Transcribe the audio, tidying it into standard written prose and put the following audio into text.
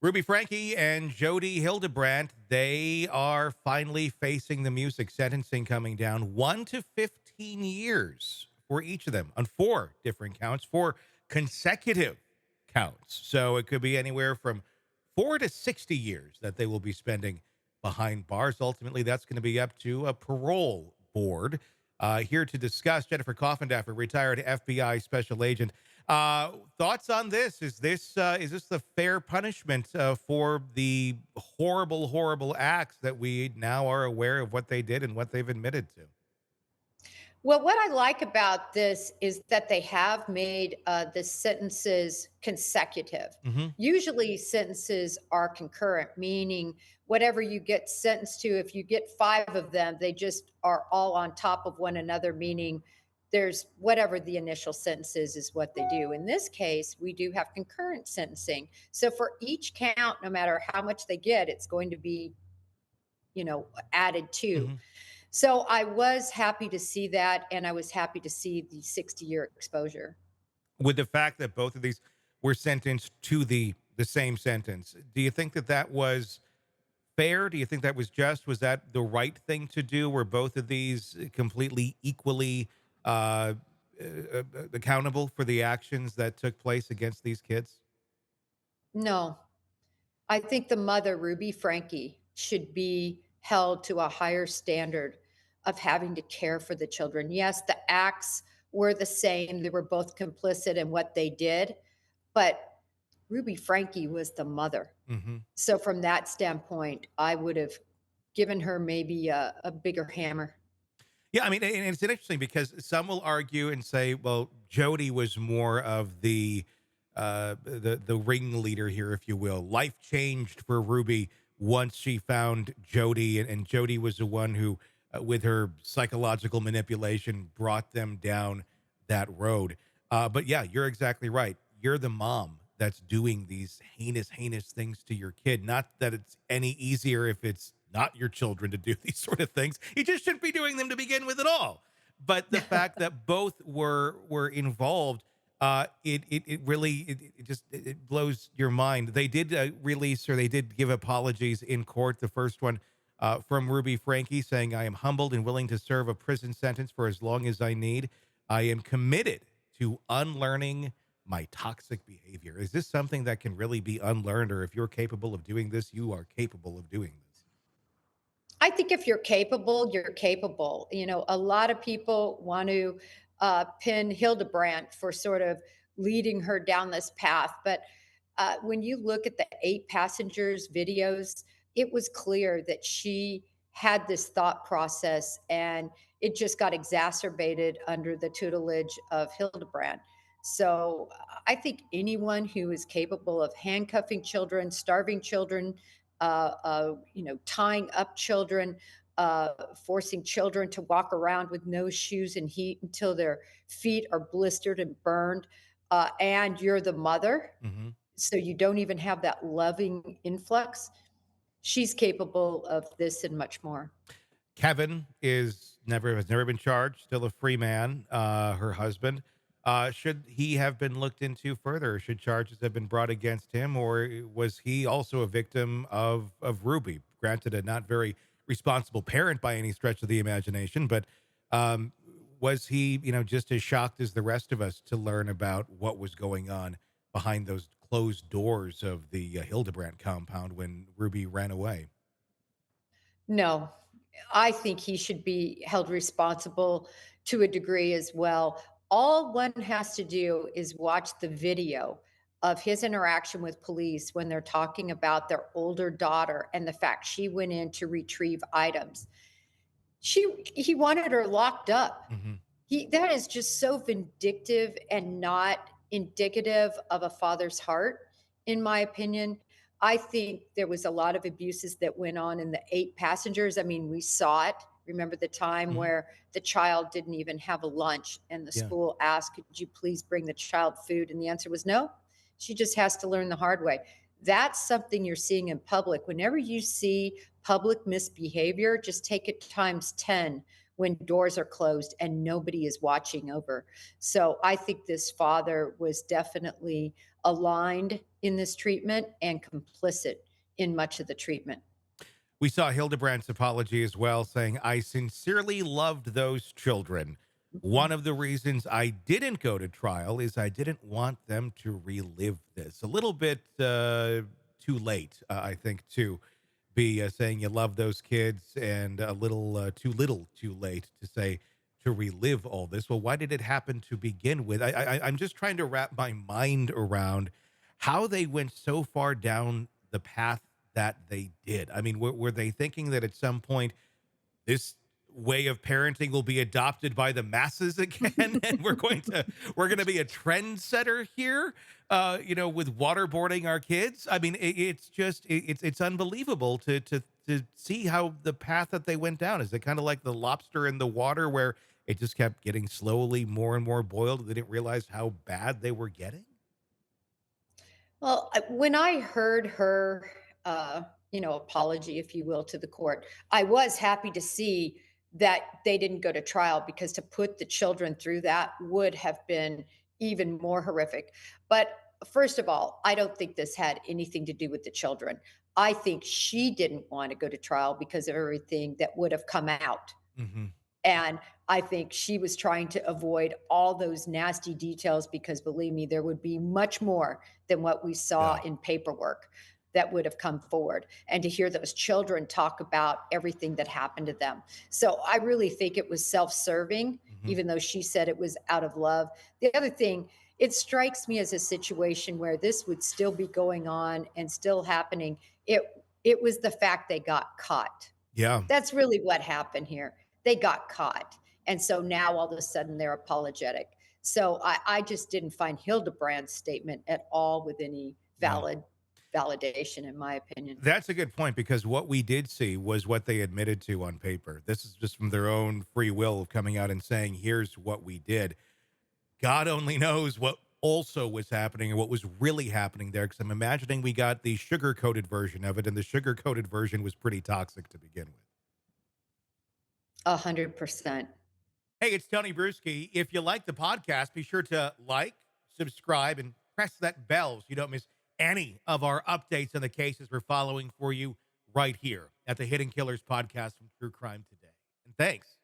Frankie and Jody Hildebrandt, they are finally facing the music sentencing coming down 1 to 15 years for each of them on four different counts, four consecutive counts. So it could be anywhere from 4 to 60 years that they will be spending behind bars. Ultimately, that's going to be up to a parole board. Here to discuss, Jennifer Coffindaffer, retired FBI special agent. Thoughts on this? Is this the fair punishment for the horrible, horrible acts that we now are aware of what they did and what they've admitted to? Well, what I like about this is that they have made the sentences consecutive. Hmm. Usually, sentences are concurrent, meaning whatever you get sentenced to, if you get five of them, they just are all on top of one another, meaning there's whatever the initial sentence is what they do. In this case, we do have concurrent sentencing. So for each count, no matter how much they get, it's going to be, added to. Hmm. So I was happy to see that, and I was happy to see the 60-year exposure. With the fact that both of these were sentenced to the same sentence, do you think that that was fair? Do you think that was just? Was that the right thing to do? Were both of these completely equally accountable for the actions that took place against these kids? No, I think the mother, Ruby Franke, should be held to a higher standard of having to care for the children. Yes, the acts were the same. They were both complicit in what they did, but Ruby Franke was the mother. Hmm. So from that standpoint, I would have given her maybe a bigger hammer. Yeah, I mean, and it's interesting because some will argue and say, well, Jody was more of the ringleader here, if you will. Life changed for Ruby once she found Jody, and Jody was the one who, with her psychological manipulation, brought them down that road. But yeah, you're exactly right. You're the mom that's doing these heinous, heinous things to your kid. Not that it's any easier if it's not your children to do these sort of things. You just shouldn't be doing them to begin with at all. But the fact that both were involved, it really it blows your mind. They did release, or they did give apologies in court. The first one from Ruby Franke, saying, "I am humbled and willing to serve a prison sentence for as long as I need. I am committed to unlearning my toxic behavior." Is this something that can really be unlearned, or if you're capable of doing this, you are capable of doing this? I think if you're capable, you're capable. A lot of people want to pin Hildebrandt for sort of leading her down this path. But when you look at the eight passengers' videos, it was clear that she had this thought process and it just got exacerbated under the tutelage of Hildebrandt. So I think anyone who is capable of handcuffing children, starving children, tying up children, forcing children to walk around with no shoes and heat until their feet are blistered and burned. And you're the mother, Hmm. so you don't even have that loving influx. She's capable of this and much more. Kevin has never been charged, still a free man. Her husband. Should he have been looked into further? Should charges have been brought against him, or was he also a victim of Ruby? Granted, a not very responsible parent by any stretch of the imagination, but um, was he, just as shocked as the rest of us to learn about what was going on behind those closed doors of the Hildebrandt compound when Ruby ran away? No, I think he should be held responsible to a degree as well. All one has to do is watch the video of his interaction with police when they're talking about their older daughter and the fact she went in to retrieve items. He wanted her locked up. Hmm. That is just so vindictive and not indicative of a father's heart, in my opinion. I think there was a lot of abuses that went on in the eight passengers. I mean, we saw it. Remember the time Hmm. where the child didn't even have a lunch and the Yeah. school asked, "Could you please bring the child food?" And the answer was no. She just has to learn the hard way. That's something you're seeing in public. Whenever you see public misbehavior, just take it times 10 when doors are closed and nobody is watching over. So I think this father was definitely aligned in this treatment and complicit in much of the treatment. We saw Hildebrandt's apology as well, saying, I sincerely loved those children. Mhm. One of the reasons I didn't go to trial is I didn't want them to relive this. A little bit too late, I think, to be saying you love those kids, and a little too little too late to say to relive all this. Well, why did it happen to begin with? I'm just trying to wrap my mind around how they went so far down the path that they did. I mean, were they thinking that at some point this way of parenting will be adopted by the masses again, and we're going to be a trendsetter here, with waterboarding our kids? I mean, it's just it's unbelievable to see how the path that they went down. Is it kind of like the lobster in the water, where it just kept getting slowly more and more boiled? They didn't realize how bad they were getting. Well, when I heard her, apology, if you will, to the court, I was happy to see that they didn't go to trial, because to put the children through that would have been even more horrific. But first of all, I don't think this had anything to do with the children. I think she didn't want to go to trial because of everything that would have come out. Hmm. And I think she was trying to avoid all those nasty details, because believe me, there would be much more than what we saw Yeah. in paperwork that would have come forward. And to hear those children talk about everything that happened to them. So I really think it was self serving, Hmm. even though she said it was out of love. The other thing, it strikes me as a situation where this would still be going on and still happening. It was the fact they got caught. Yeah. That's really what happened here. They got caught. And so now all of a sudden they're apologetic. So I just didn't find Hildebrandt's statement at all with any Yeah. validation, in my opinion. That's a good point, because what we did see was what they admitted to on paper. This is just from their own free will of coming out and saying, here's what we did. God only knows what also was happening and what was really happening there, because I'm imagining we got the sugar coated version of it, and the sugar coated version was pretty toxic to begin with. 100%. Hey, it's Tony Brueski. If you like the podcast, be sure to like, subscribe, and press that bell so you don't miss any of our updates on the cases we're following for you right here at the Hidden Killers podcast from True Crime Today. And thanks